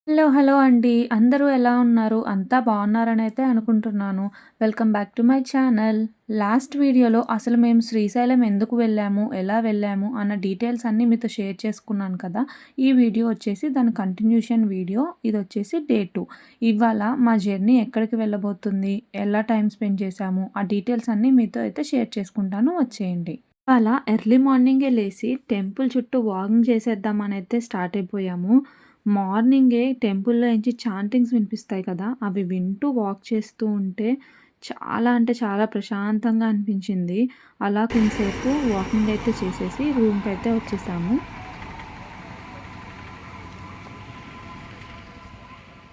Hello అండి. అందరూ ఎలా ఉన్నారు? అంతా బాగున్నారనైతే అనుకుంటున్నాను. Welcome back to my channel. Last వీడియోలో అసలు మేము శ్రీశైలం ఎందుకు వెళ్ళాము, ఎలా వెళ్ళాము అన్న డీటెయిల్స్ అన్నీ మీతో షేర్ చేసుకున్నాను కదా! ఈ వీడియో వచ్చేసి దాని కంటిన్యూషన్ వీడియో. ఇదొచ్చేసి డే 2. ఇవాళ మా జర్నీ ఎక్కడికి వెళ్ళబోతుంది, ఎలా టైం స్పెండ్ చేశాము, ఆ డీటెయిల్స్ అన్నీ మీతో అయితే షేర్ చేసుకుంటాను, వచ్చేయండి. ఇవాళ ఎర్లీ మార్నింగే లేసి టెంపుల్ చుట్టూ వాకింగ్ చేసేద్దామనైతే స్టార్ట్ అయిపోయాము. మార్నింగే టెంపుల్‌లో నుంచి చాంటింగ్స్ వినిపిస్తాయి కదా! అవి వింటూ వాక్ చేస్తూ ఉంటే చాలా అంటే చాలా ప్రశాంతంగా అనిపించింది. అలా కొంతసేపు వాకింగ్ అయితే చేసేసి రూమ్‌కైతే వచ్చేసాము.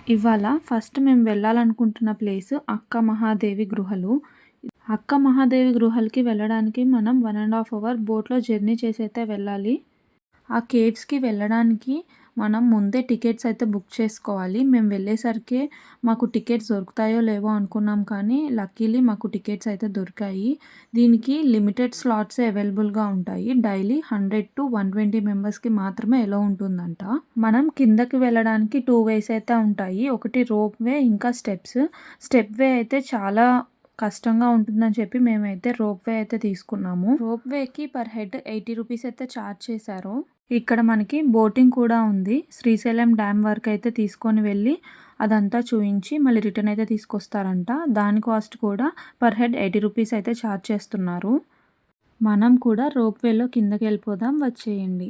ఇవాళ ఫస్ట్ మేము వెళ్ళాలనుకుంటున్న ప్లేస్ అక్క మహాదేవి గృహలు. అక్క మహాదేవి గృహలకి వెళ్ళడానికి మనం 1½ అవర్ బోట్‌లో జర్నీ చేసైతే వెళ్ళాలి. ఆ కేవ్స్‌కి వెళ్ళడానికి మనం ముందే టికెట్స్ అయితే బుక్ చేసుకోవాలి. మేము వెళ్ళేసరికే మాకు టికెట్స్ దొరుకుతాయో లేవో అనుకున్నాం, కానీ లక్కీలీ మాకు టికెట్స్ అయితే దొరికాయి. దీనికి లిమిటెడ్ స్లాట్సే అవైలబుల్‌గా ఉంటాయి. డైలీ 100-120 మెంబర్స్‌కి మాత్రమే ఎలో ఉంటుందంట. మనం కిందకి వెళ్ళడానికి 2 వేస్ అయితే ఉంటాయి. ఒకటి రోప్ వే, ఇంకా స్టెప్స్. స్టెప్ వే అయితే చాలా కష్టంగా ఉంటుందని చెప్పి మేమైతే రోప్ వే అయితే తీసుకున్నాము. రోప్ వేకి పర్ హెడ్ 80 రూపీస్ అయితే ఛార్జ్ చేశారు. ఇక్కడ మనకి బోటింగ్ కూడా ఉంది. శ్రీశైలం డ్యామ్ వరకు అయితే తీసుకొని వెళ్ళి అదంతా చూయించి మళ్ళీ రిటర్న్ అయితే తీసుకొస్తారంట. దాని కాస్ట్ కూడా పర్ హెడ్ 80 రూపీస్ అయితే ఛార్జ్ చేస్తున్నారు. మనం కూడా రోప్ వేలో కిందకి వెళ్ళిపోదాం, వచ్చేయండి.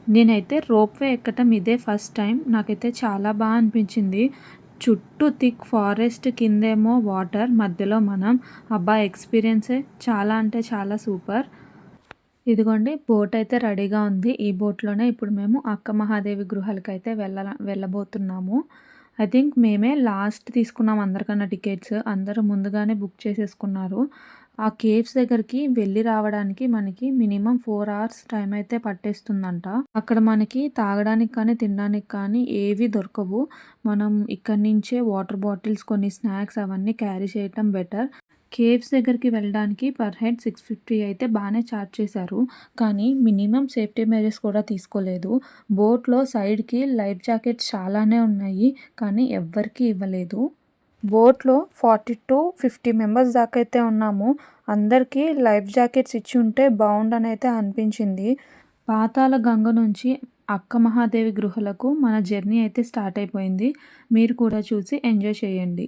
నేనైతే రోప్‌వే ఎక్కటం ఇదే ఫస్ట్ టైం. నాకైతే చాలా అనిపించింది. చుట్టూ థిక్ ఫారెస్ట్, కిందేమో వాటర్, మధ్యలో మనం. అబ్బా! ఎక్స్‌పీరియన్సే చాలా అంటే చాలా సూపర్. ఇదిగోండి బోట్ అయితే రెడీగా ఉంది. ఈ బోట్‌లోనే ఇప్పుడు మేము అక్క మహాదేవి గృహలకైతే వెళ్ళబోతున్నాము. ఐ థింక్ మేమే లాస్ట్ తీసుకున్నాం అందరికన్నా టికెట్స్. అందరూ ముందుగానే బుక్ చేసేసుకున్నారు. ఆ కేవ్స్ దగ్గరికి వెళ్ళి రావడానికి మనకి మినిమమ్ 4 అవర్స్ టైం అయితే పట్టేస్తుందంట. అక్కడ మనకి తాగడానికి కానీ, తినడానికి కానీ ఏవి దొరకవు. మనం ఇక్కడి నుంచే వాటర్ బాటిల్స్, కొన్ని స్నాక్స్ అవన్నీ క్యారీ చేయటం బెటర్. కేవ్స్ దగ్గరికి వెళ్ళడానికి పర్ హెడ్ 650 అయితే బాగానే ఛార్జ్ చేశారు. కానీ మినిమమ్ సేఫ్టీ మెజర్స్ కూడా తీసుకోలేదు. బోట్‌లో సైడ్‌కి లైఫ్ జాకెట్స్ చాలానే ఉన్నాయి, కానీ ఎవ్వరికీ ఇవ్వలేదు. బోట్‌లో 40-50 మెంబర్స్ దాకా అయితే ఉన్నాము. అందరికీ లైఫ్ జాకెట్స్ ఇచ్చి ఉంటే బాగుండనైతే అనిపించింది. పాతాళ గంగ నుంచి అక్క మహాదేవి గృహలకు మన జర్నీ అయితే స్టార్ట్ అయిపోయింది. మీరు కూడా చూసి ఎంజాయ్ చేయండి.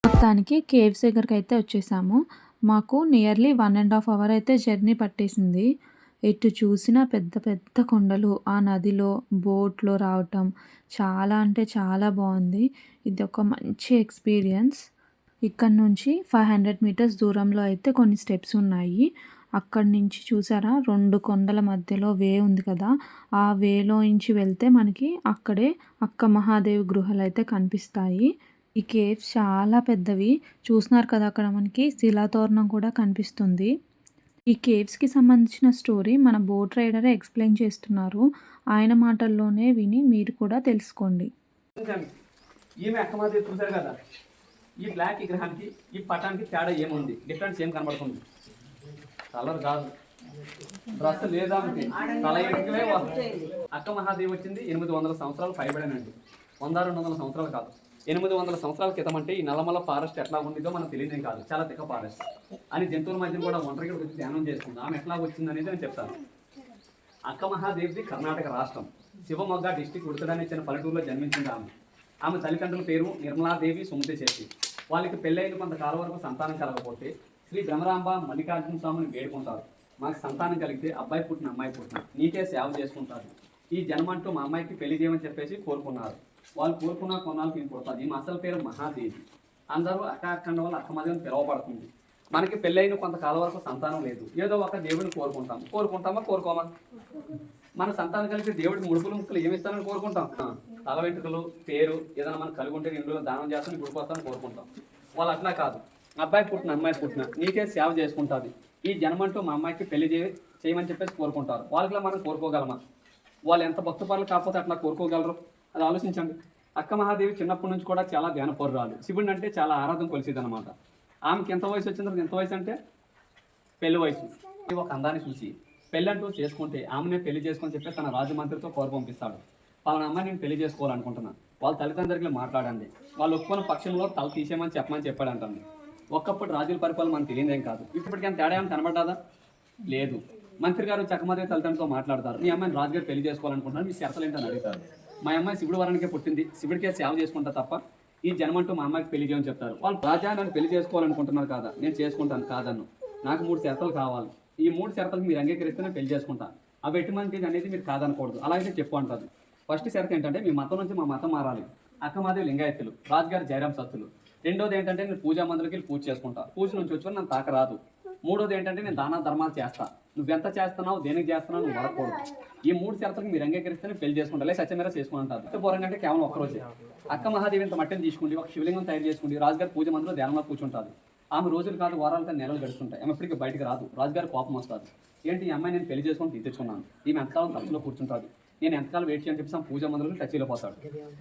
మొత్తానికి కేవ్స్ దగ్గరికి అయితే వచ్చేసాము. మాకు నియర్లీ 1½ అవర్ అయితే జర్నీ పట్టేసింది. ఎటు చూసినా పెద్ద పెద్ద కొండలు. ఆ నదిలో బోట్‌లో రావటం చాలా అంటే చాలా బావుంది. ఇదొక మంచి ఎక్స్‌పీరియన్స్. ఇక్కడి నుంచి 500 మీటర్స్ దూరంలో అయితే కొన్ని స్టెప్స్ ఉన్నాయి. అక్కడి నుంచి చూసారా 2 కొండల మధ్యలో వే ఉంది కదా! ఆ వేలోంచి వెళ్తే మనకి అక్కడే అక్క మహాదేవి గృహలైతే కనిపిస్తాయి. ఈ కేవ్స్ చాలా పెద్దవి. చూస్తున్నారు కదా! అక్కడ మనకి శిలాతోరణం కూడా కనిపిస్తుంది. ఈ కేవ్స్‌కి సంబంధించిన స్టోరీ మన బోట్ రైడరే ఎక్స్‌ప్లెయిన్ చేస్తున్నారు. ఆయన మాటల్లోనే విని మీరు కూడా తెలుసుకోండి. ఈమె అక్కమాదేవి చూశారు కదా, ఈ బ్లాక్ విగ్రహానికి ఈ పటానికి తేడా ఏముంది? డిఫరెన్స్ ఏం కనబడుతుంది? కలర్ కాదు, డ్రెస్ లేదా తల ఎక్కలే. అక్క మహాదేవి వచ్చింది 800 సంవత్సరాలు పైబడేనండి. 100-200 సంవత్సరాలు కాదు, 800 సంవత్సరాల క్రితం. అంటే ఈ నల్లమల ఫారెస్ట్ ఎట్లా ఉండిదో మనకు తెలియదేం కాదు, చాలా తిక్క ఫారెస్ట్ అని జంతువుల మధ్యన కూడా ఒంటరిగా వచ్చి ధ్యానం చేసుకుంది. ఆమె ఎట్లా వచ్చింది అనేది నేను చెప్తాను. అక్క మహాదేవిది కర్ణాటక రాష్ట్రం శివమొగ్గ డిస్టిక్ ఉడతడాన్ని చిన్న పల్లెటూరులో జన్మించింది ఆమె. ఆమె తల్లిదండ్రుల పేరు నిర్మలాదేవి సుమతి శెట్టి. వాళ్ళకి పెళ్ళైన కొంతకాలం వరకు సంతానం కలగకపోతే శ్రీ భ్రమరాంబ మల్లికార్జున స్వామిని వేడుకుంటారు. మాకు సంతానం కలిగితే అబ్బాయి పుట్టిన అమ్మాయి పుట్టిన నీకే సేవ చేసుకుంటారు, ఈ జన్మంటూ మా అమ్మాయికి పెళ్లి చేయమని చెప్పేసి కోరుకున్నారు. వాళ్ళు కోరుకున్న కొన్నాళ్ళకి ఈమె పుడతారు. ఈమె అసలు పేరు మహాదేవి. అందరూ అక్క అక్కడి వల్ల అక్క మధ్య పిలువబడుతుంది. మనకి పెళ్ళైన కొంతకాలం వరకు సంతానం లేదు, ఏదో ఒక దేవుడిని కోరుకుంటామా కోరుకోమా? మన సంతానం కలిసి దేవుడికి ముడుపులు ముక్కులు ఏమిస్తానని కోరుకుంటాం. తల వెంట్రుకలు పేరు ఏదైనా మనం కలిగి ఉంటే ఇంట్లో దానం చేస్తాను గుడిపోతానని కోరుకుంటాం. వాళ్ళు అట్లా కాదు, అబ్బాయి పుట్టిన అమ్మాయి పుట్టిన నీకే సేవ చేసుకుంటుంది, ఈ జన్మంటూ మా అమ్మాయికి పెళ్లి చేయమని చెప్పేసి కోరుకుంటారు. వాళ్ళకి మనం కోరుకోగలమా? వాళ్ళు ఎంత భక్తపరులు కాకపోతే అట్లా కోరుకోగలరు? అది ఆలోచించండి. అక్క మహాదేవి చిన్నప్పటి నుంచి కూడా చాలా ధ్యానపరురాలు. శివుడిని అంటే చాలా ఆరాధన కొలిసేది అనమాట. ఆమెకి ఎంత వయసు వచ్చిందో, ఎంత వయసు అంటే పెళ్లి వయసు. ఒక అందాన్ని చూసి పెళ్ళంటూ చేసుకుంటే ఆమెనే పెళ్లి చేసుకొని చెప్పి తన రాజమంత్రితో కోరు పంపిస్తాడు. వాళ్ళ అమ్మాయి నేను పెళ్లి చేసుకోవాలనుకుంటున్నాను, వాళ్ళ తల్లిదండ్రులకి మాట్లాడండి, వాళ్ళు ఒప్పుకున్న పక్షంలో తల తీసేయమని చెప్పాడంటండి. ఒక్కప్పుడు రాజుల పరిపాలన మనకు తెలియదేం కాదు. ఇప్పటికైనా తేడా ఏమైనా కనబడ్డాదా? లేదు. మంత్రి గారు చక్కమదే తల్లిదండ్రులతో మాట్లాడతారు. మీ అమ్మాయిని రాజుగారు పెళ్లి చేసుకోవాలనుకుంటున్నారు, మీ షరతులు ఏంటని అడుగుతారు. మా అమ్మాయి శివుడు వరానికే పుట్టింది, శివుడికే సేవ చేసుకుంటా తప్ప ఈ జన్మంటూ మా అమ్మాయికి పెళ్లి చేయమని చెప్తారు. వాళ్ళు రాజా నన్ను పెళ్లి చేసుకోవాలనుకుంటున్నారు కాదా, నేను చేసుకుంటాను కాదన్ను, నాకు 3 షరతులు కావాలి, ఈ 3 షరతులకు మీరు అంగీకరిస్తే నేను పెళ్లి చేసుకుంటాను, అవి ఎటువంటిది అనేది మీరు కాదనకూడదు, అలాగే చెప్పు అంటారు. ఫస్ట్ షరతు ఏంటంటే మీ మతం నుంచి మా మతం మారాలి. అక్కమాదేవి లింగాయత్తులు, రాజుగారు జయరాం సత్తులు. రెండోది ఏంటంటే నేను పూజా మందులకి వెళ్ళి పూజ చేసుకుంటా, పూజ నుంచి వచ్చి నన్ను తాకరాదు. మూడోది ఏంటంటే నేను దాన ధర్మాలు చేస్తా, నువ్వెంత చేస్తున్నావు దేనికి చేస్తున్నావు నువ్వు వరకూడదు. ఈ 3 షరతులకు మీరు అంగీకరిస్తేనే పెళ్లి చేసుకుంటా, లేదా సత్యమేర చేసుకుంటారు. పూర్వంగా అంటే కేవలం ఒక్కరోజే. అక్క మహాదేవి ఇంత మట్టిని తీసుకుండి ఒక శివలింగం తయారు చేసుకుండి రాజుగారి పూజ మందులో ధ్యానంలో కూర్చుంటారు. ఆమె రోజులు కాదు వారాలు కాదు నెలలు గడుస్తుంటాయి, ఆమె ఎప్పటికీ బయటకు రాదు. రాజుగారి కోపం వస్తుంది. ఏంటి ఈ అమ్మాయి నేను పెళ్లి చేసుకొని తెచ్చుకున్నాను, ఈమె ఎంతకాలం ఖర్చులో కూర్చుంటుంది, నేను ఎంతకాలం వెయిట్ చేయని చెప్పి పూజ మందులు టచ్లో పోతాడు.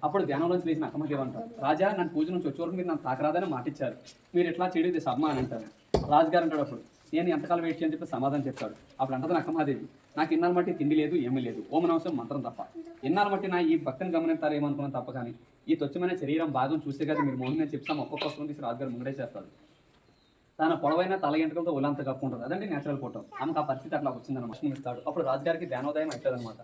అప్పుడు ధ్యానంలోంచి లేచిన అక్కమదేవి అంటారు, రాజా నన్ను పూజ నుంచి వచ్చే వరకు మీరు నన్ను తాకరాదని మాటిచ్చారు, మీరు ఎట్లా చేయడం ఇది సమ్మ అని అంటారు. రాజుగారు అంటాడు అప్పుడు నేను ఎంతకాలం వెయిట్ చేయని చెప్పి సమాధానం చెప్తాడు. అప్పుడు అంటది అక్కమదేవి, నాకు ఇన్నాళ్ళ మట్టి తిండి లేదు ఏమీ లేదు, ఓం నమః మంత్రం తప్ప. ఇన్నాళ్ళ మట్టి నా ఈ భక్తిని గమనిస్తారేమనుకున్నాను తప్ప, కానీ ఈ తొచ్చమైన శరీరం భాగం చూస్తే కదా మీరు మోహిని చెప్తాం ఒక్కొక్క వస్తువుని తీసి రాజుగారు ముంగడే చేస్తాడు. తన పొడవైన తల ఎంట్రుకలతో ఒళ్ళంతా కప్పుకుంటుంది, అదంటే నేచురల్ ఫోటో. ఆమెకు ఆ పరిస్థితి అట్లా వచ్చిందన్నమాట. ఇస్తాడు. అప్పుడు రాజుగారికి ధ్యానోదయం అవుతుంది అనమాట.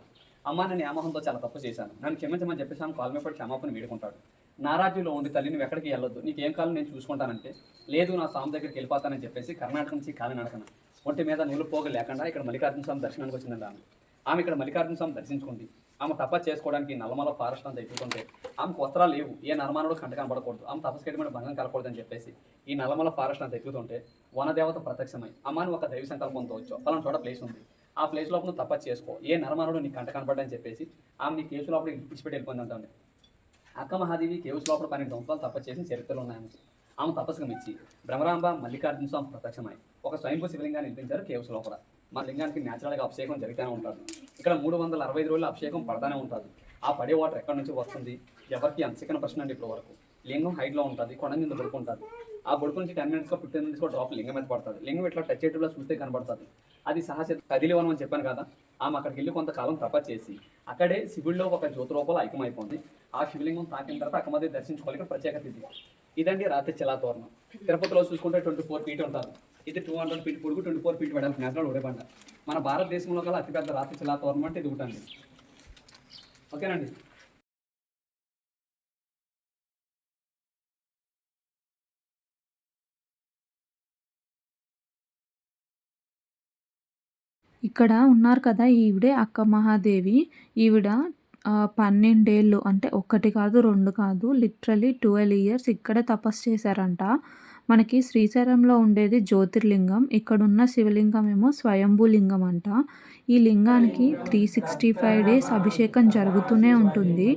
అమ్మ నేను యామోహంతో చాలా తప్పు చేశాను, నన్ను క్షమించమని చెప్పేసి ఆమె కాలు మీద పడి క్షమాపణ వేడుకుంటాడు. నారాజ్యంలో ఉండి తల్లి నువ్వు ఎక్కడికి వెళ్ళొద్దు, నీకేం కాలం నేను చూసుకుంటానంటే, లేదు నా స్వామి దగ్గరికి వెళ్ళిపోతానని చెప్పేసి కర్ణాటక నుంచి కాలి నడకన ఒంటి మీద నూలు పోగ లేకుండా ఇక్కడ మల్లికార్జున స్వామి దర్శనానికి వచ్చిందండి ఆమె ఇక్కడ మల్లికార్జున స్వామి దర్శించుకుంది. ఆమె తపస్సు చేసుకోవడానికి నల్లమల ఫారెస్ట్ అంతా ఎక్కుతుంటే ఆమెకు వస్త్రాలు లేవు, ఏ నరమానుడు కంట కనబడకూడదు, ఆమె తపస్సు చేయడం భంగం కలగకూడదని చెప్పేసి ఈ నల్లమల ఫారెస్ట్ అంతా ఎక్కుతుంటే వనదేవత ప్రత్యక్షమై అమ్మాని ఒక దైవ సంకల్పంతో వచ్చు, పలానా చోట ప్లేస్ ఉంది, ఆ ప్లేస్ లోపల నువ్వు తపస్సు చేసుకో, ఏ నరమానుడు నీ కంట కనబడని చెప్పేసి ఆమె నీ కేసు లోపల ఇచ్చిపెట్టి వెళ్ళిపోయిందంటే. అక్క మహాదేవి కేవ్స్ లోపల 12 సంవత్సరాలు తపస్సు చేసిన చరిత్రలు ఉన్నాయి. ఆమె తపస్సుకు మెచ్చి భ్రమరాంబ మల్లికార్జున స్వామి ప్రత్యక్షమై ఒక స్వయంభూ శివలింగాన్ని నిర్మించారు కేవ్స్ లోపల. మా లింగానికి న్యాచురల్గా అభిషేకం జరుగుతూనే ఉంటుంది. ఇక్కడ 365 రోజులు అభిషేకం పడతానే ఉంటుంది. ఆ పడే వాటర్ ఎక్కడి నుంచి వస్తుంది ఎవరికి అంత చిన్న ప్రశ్న అండి. ఇప్పుడు వరకు లింగం హైట్లో ఉంటుంది, కొండ మీద బొడుకు ఉంటుంది. ఆ బొడుకు నుంచి 10 minutes 15 minutes డ్రాప్ లింగం మీద పడుతుంది. లింగం ఇట్లా టచ్ చేయడంలో చూస్తే కనబడుతుంది. అది సహజ కదిలివనం అని చెప్పాను కదా. ఆమె అక్కడికి వెళ్ళి కొంతకాలం తపస్సు చేసి అక్కడే శివుడిలో ఒక జ్యోతి రూపంలో ఐక్యమైపోయింది. ఆ శివలింగం తాకిన తర్వాత అక్కమదే దర్శించుకోవాలి. ఇక్కడ ప్రత్యేకత ఇది. ఇదండి రాత్రి చిలాతోరణం. తిరుపతిలో చూసుకుంటే 24 feet ఉంటారు, ఇది 200 feet పొడుగు 24 feet వెడల్పు నేతలు ఉడబండ. మన భారతదేశంలో కల్లా అతిపెద్ద రాత్రి చిలాతోరణం అంటే ఇది ఒకటండి. ఓకేనండి. ఇక్కడ ఉన్నారు కదా ఈవిడే అక్క మహాదేవి. ఈవిడ 12 ఏళ్ళు అంటే 1 కాదు, 2 కాదు లిటరల్లీ 12 ఇయర్స్ ఇక్కడే తపస్సు చేశారంట. మనకి శ్రీశైలంలో ఉండేది జ్యోతిర్లింగం. ఇక్కడున్న శివలింగం ఏమో స్వయంభూ లింగం అంట. ఈ లింగానికి 365 డేస్ అభిషేకం జరుగుతూనే ఉంటుంది.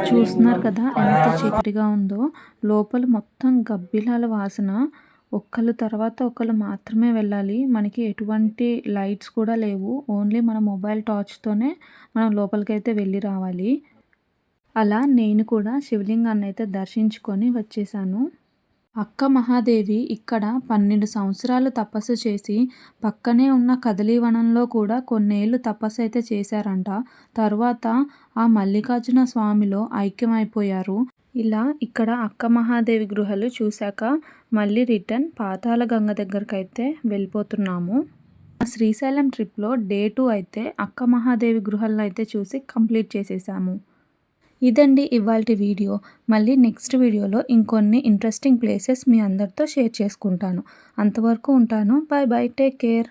చూస్తున్నారు కదా ఎంత చీకటిగా ఉందో. లోపల మొత్తం గబ్బిలాల వాసన. ఒకళ్ళు తర్వాత ఒకళ్ళు మాత్రమే వెళ్ళాలి. మనకి ఎటువంటి లైట్స్ కూడా లేవు. ఓన్లీ మన మొబైల్ టార్చ్‌తోనే మనం లోపలికైతే వెళ్ళి రావాలి. అలా నేను కూడా శివలింగాన్ని అయితే దర్శించుకొని వచ్చేసాను. అక్క మహాదేవి ఇక్కడ 12 సంవత్సరాలు తపస్సు చేసి పక్కనే ఉన్న కదలీవనంలో కూడా కొన్నేళ్ళు తపస్సు అయితే చేశారంట. తరువాత ఆ మల్లికార్జున స్వామిలో ఐక్యమైపోయారు. ఇలా ఇక్కడ అక్క మహాదేవి గృహలు చూశాక మళ్ళీ రిటర్న్ పాతాళగంగ దగ్గరకైతే వెళ్ళిపోతున్నాము. శ్రీశైలం ట్రిప్‌లో డే 2 అయితే అక్క మహాదేవి గృహలను అయితే చూసి కంప్లీట్ చేసేసాము. ఇదండి ఇవాల్టి వీడియో. మళ్ళీ నెక్స్ట్ వీడియోలో ఇంకొన్ని ఇంట్రెస్టింగ్ ప్లేసెస్ మీ అందరితో షేర్ చేసుకుంటాను. అంతవరకు ఉంటాను. Bye bye. Take care.